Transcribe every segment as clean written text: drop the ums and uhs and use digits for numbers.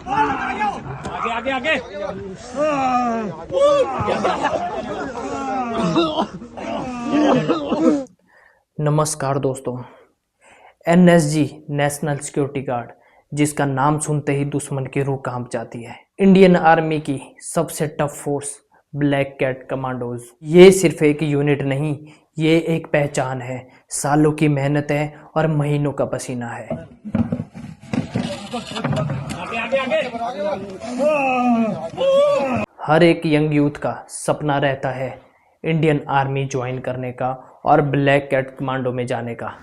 आगे आगे आगे। नमस्कार दोस्तों, एनएसजी नेशनल सिक्योरिटी गार्ड, जिसका नाम सुनते ही दुश्मन की रूह कांप जाती है। इंडियन आर्मी की सबसे tough force black cat commandos. ये सिर्फ एक यूनिट नहीं, ये एक पहचान है, सालों की मेहनत है और महीनों का पसीना है। आगे आगे आगे। हर एक यंग यूथ का सपना रहता है इंडियन आर्मी ज्वाइन करने का और ब्लैक कैट कमांडो में जाने का।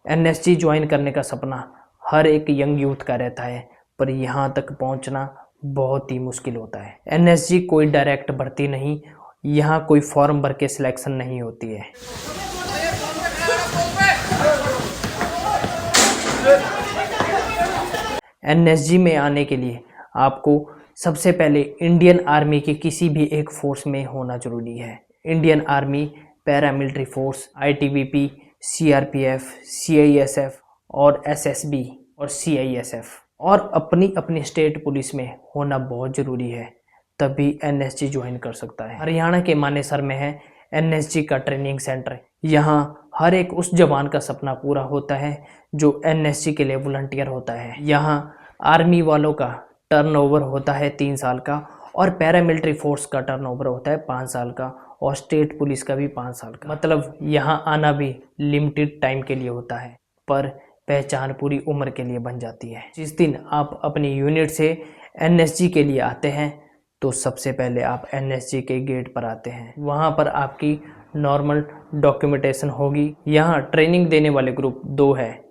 एनएसजी ज्वाइन करने का सपना हर एक यंग यूथ का रहता है, पर यहाँ तक पहुँचना बहुत ही मुश्किल होता है। एनएसजी कोई डायरेक्ट भर्ती नहीं, यहाँ कोई फॉर्म भर के सिलेक्शन नहीं होती है। एनएसजी में आने के लिए आपको सबसे पहले इंडियन आर्मी के किसी भी एक फोर्स में होना जरूरी है। Indian army, paramilitary force, ITBP, CRPF, CISF और एसएसबी और सीआईएसएफ, और अपनी अपनी स्टेट पुलिस में होना बहुत ज़रूरी है, तभी एनएसजी ज्वाइन कर सकता है। हरियाणा के मानेसर में है एनएसजी का ट्रेनिंग सेंटर। यहाँ हर एक उस जवान का सपना पूरा होता है जो एनएसजी के लिए वॉलंटियर होता है। यहाँ आर्मी वालों का टर्नओवर होता है 3 साल का, और पैरामिलिट्री फोर्स का टर्नओवर होता है 5 साल का, और स्टेट पुलिस का भी 5 साल का। मतलब यहाँ आना भी लिमिटेड टाइम के लिए होता है, पर पहचान पूरी उम्र के लिए बन जाती है। जिस दिन आप अपनी यूनिट से एनएसजी के लिए आते हैं, तो सबसे पहले आप एनएसजी के गेट पर आते हैं। वहाँ पर आपकी नॉर्मल डॉक्यूमेंटेशन होगी। यहाँ ट्रेनिंग देने वाले ग्रुप 2 है,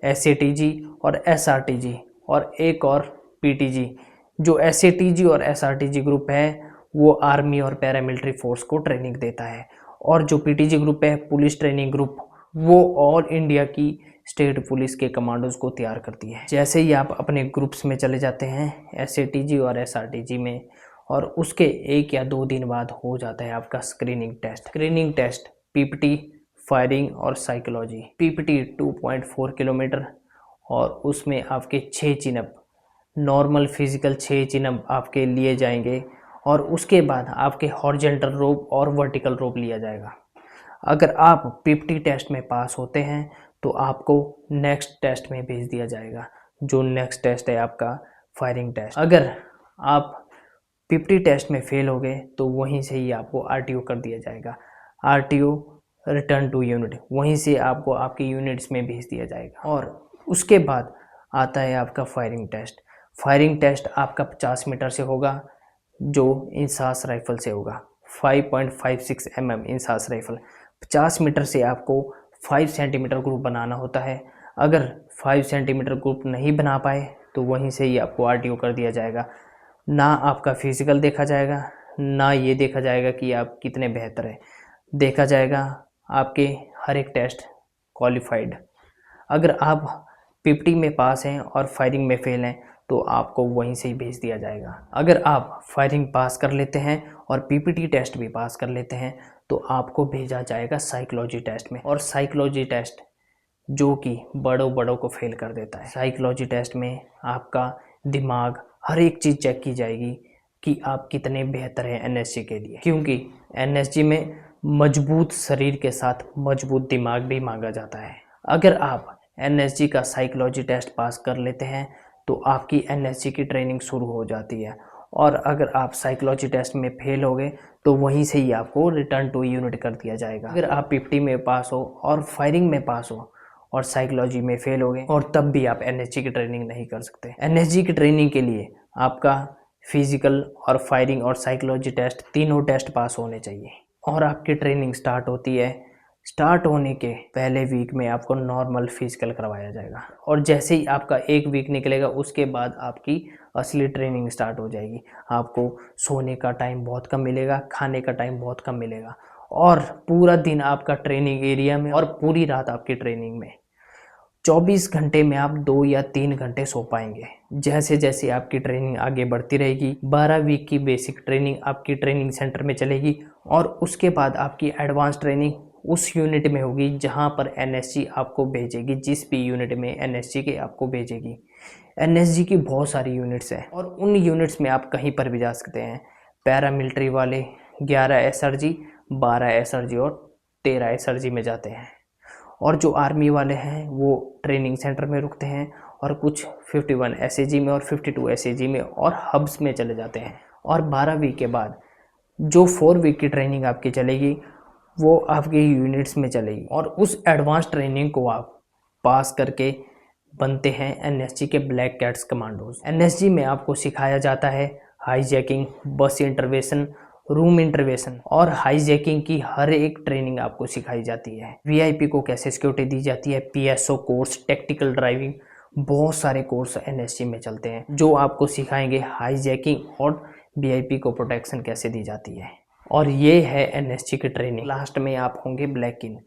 एसएटीजी और एसआरटीजी, और एक और पीटीजी। जो एसएटीजी और एसआरटीजी ग्रुप है वो आर्मी और पैरामिलिट्री फोर्स को ट्रेनिंग देता है, और जो पीटीजी ग्रुप है, पुलिस ट्रेनिंग ग्रुप, वो ऑल इंडिया की स्टेट पुलिस के कमांडोज को तैयार करती है। जैसे ही आप अपने ग्रुप्स में चले जाते हैं एसएटीजी और एसआरटीजी में, और उसके 1 या 2 दिन बाद हो जाता है आपका screening test. Screening test PPT, firing और साइकोलॉजी। पीपीटी 2.4 किलोमीटर, और उसमें आपके 6 चिनअप, नॉर्मल फिजिकल 6 चिनअप आपके लिए जाएंगे, और उसके बाद आपके हॉरिजॉन्टल रोप और वर्टिकल रोप लिया जाएगा। अगर आप पीपीटी टेस्ट में पास होते हैं तो आपको नेक्स्ट टेस्ट में भेज दिया जाएगा, जो नेक्स्ट टेस्ट है आपका फायरिंग टेस्ट। अगर आप पीपीटी टेस्ट में फेल हो गए तो वहीं से ही आपको आरटीओ कर दिया जाएगा। आरटीओ रिटर्न टू यूनिट, वहीं से आपको आपकी यूनिट्स में भेज दिया जाएगा। और उसके बाद आता है आपका फायरिंग टेस्ट। फायरिंग टेस्ट आपका 50 मीटर से होगा, जो इंसास राइफल से होगा। 5.56 mm इंसास राइफल। 50 मीटर से आपको 5 सेंटीमीटर ग्रुप बनाना होता है। अगर 5 सेंटीमीटर ग्रुप नहीं बना पाए तो वहीं से ही आपको आरटीओ कर दिया जाएगा। ना आपका फिजिकल देखा जाएगा, ना ये देखा जाएगा कि आप कितने बेहतर हैं, देखा जाएगा आपके हर एक टेस्ट क्वालिफाइड। अगर आप पीपीटी में पास हैं और फायरिंग में फेल हैं तो आपको वहीं से ही भेज दिया जाएगा। अगर आप फायरिंग पास कर लेते हैं और पीपीटी टेस्ट भी पास कर लेते हैं तो आपको भेजा जाएगा साइकोलॉजी टेस्ट में। और साइकोलॉजी टेस्ट जो कि बड़ों को फेल कर देता है। साइकोलॉजी टेस्ट में आपका दिमाग, हर एक चीज़ चेक की जाएगी कि आप कितने बेहतर हैं एनएसजी के लिए, क्योंकि एनएसजी में मजबूत शरीर के साथ मजबूत दिमाग भी मांगा जाता है। अगर आप एनएसजी का साइकोलॉजी टेस्ट पास कर लेते हैं तो आपकी एनएसजी की ट्रेनिंग शुरू हो जाती है, और अगर आप साइकोलॉजी टेस्ट में फेल हो गए तो वहीं से ही आपको रिटर्न टू यूनिट कर दिया जाएगा। अगर आप पीपीटी में पास हो और फायरिंग में पास हो और साइकोलॉजी में फेल हो गए, और तब भी आप एनएसजी की ट्रेनिंग नहीं कर सकते। एनएसजी की ट्रेनिंग के लिए आपका फिजिकल और फायरिंग और साइकोलॉजी टेस्ट, तीनों टेस्ट पास होने चाहिए। और आपकी ट्रेनिंग स्टार्ट होती है, स्टार्ट होने के पहले वीक में आपको नॉर्मल फिजिकल करवाया जाएगा, और जैसे ही आपका 1 वीक निकलेगा उसके बाद आपकी असली ट्रेनिंग स्टार्ट हो जाएगी। आपको सोने का टाइम बहुत कम मिलेगा, खाने का टाइम बहुत कम मिलेगा, और पूरा दिन आपका ट्रेनिंग एरिया में और पूरी रात आपकी ट्रेनिंग में। 24 घंटे में आप 2 या 3 घंटे सो पाएंगे। जैसे जैसे आपकी ट्रेनिंग आगे बढ़ती रहेगी, 12 वीक की बेसिक ट्रेनिंग आपकी ट्रेनिंग सेंटर में चलेगी, और उसके बाद आपकी एडवांस ट्रेनिंग उस यूनिट में होगी जहां पर एनएसजी आपको भेजेगी, जिस भी यूनिट में एनएसजी के आपको भेजेगी। एनएसजी की बहुत सारी यूनिट्स हैं और उन यूनिट्स में आप कहीं पर भी जा सकते हैं। पैरामिलिट्री वाले 11 एसआरजी, 12 एसआरजी और 13 एसआरजी में जाते हैं, और जो आर्मी वाले हैं वो ट्रेनिंग सेंटर में रुकते हैं और कुछ 51 एसएजी में और 52 एसएजी में और हब्स में चले जाते हैं। और 12 वीक के बाद जो 4 वीक की ट्रेनिंग आपकी चलेगी वो आपके यूनिट्स में चलेगी, और उस एडवांस ट्रेनिंग को आप पास करके बनते हैं एनएसजी के ब्लैक कैट्स कमांडोज। एनएसजी में आपको सिखाया जाता है हाईजैकिंग, बस इंटरवेंशन, रूम इंटरवेंशन और हाईजैकिंग की हर एक ट्रेनिंग आपको सिखाई जाती है। वीआईपी को कैसे सिक्योरिटी दी जाती है, पीएसओ कोर्स, टेक्टिकल ड्राइविंग, बहुत सारे कोर्स एनएसजी में चलते हैं जो आपको सिखाएंगे हाईजैकिंग और वीआईपी को प्रोटेक्शन कैसे दी जाती है। और ये है एनएसजी की ट्रेनिंग। लास्ट में आप होंगे ब्लैक इन।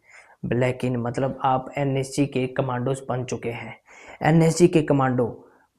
ब्लैक इन मतलब आप एनएसजी के कमांडोज बन चुके हैं। एनएसजी के कमांडो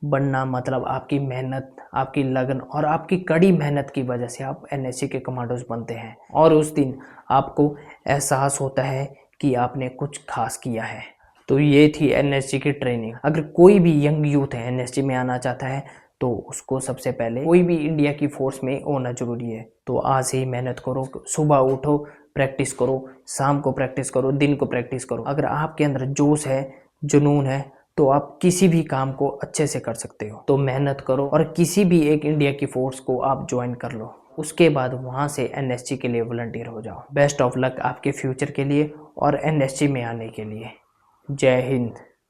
बनना मतलब आपकी मेहनत, आपकी लगन और आपकी कड़ी मेहनत की वजह से आप एनएसजी के कमांडोज बनते हैं, और उस दिन आपको एहसास होता है कि आपने कुछ खास किया है। तो ये थी एनएसजी की ट्रेनिंग। अगर कोई भी यंग यूथ है एनएसजी में आना चाहता है तो उसको सबसे पहले कोई भी इंडिया की फोर्स में होना जरूरी है। तो आज ही मेहनत करो, सुबह उठो, प्रैक्टिस करो, शाम को प्रैक्टिस करो, दिन को प्रैक्टिस करो। अगर आपके अंदर जोश है, जुनून है, तो आप किसी भी काम को अच्छे से कर सकते हो। तो मेहनत करो और किसी भी एक इंडिया की फोर्स को आप ज्वाइन कर लो। उसके बाद वहाँ से एनएसजी के लिए वॉलंटियर हो जाओ। बेस्ट ऑफ लक आपके फ्यूचर के लिए और एनएसजी में आने के लिए। जय हिंद।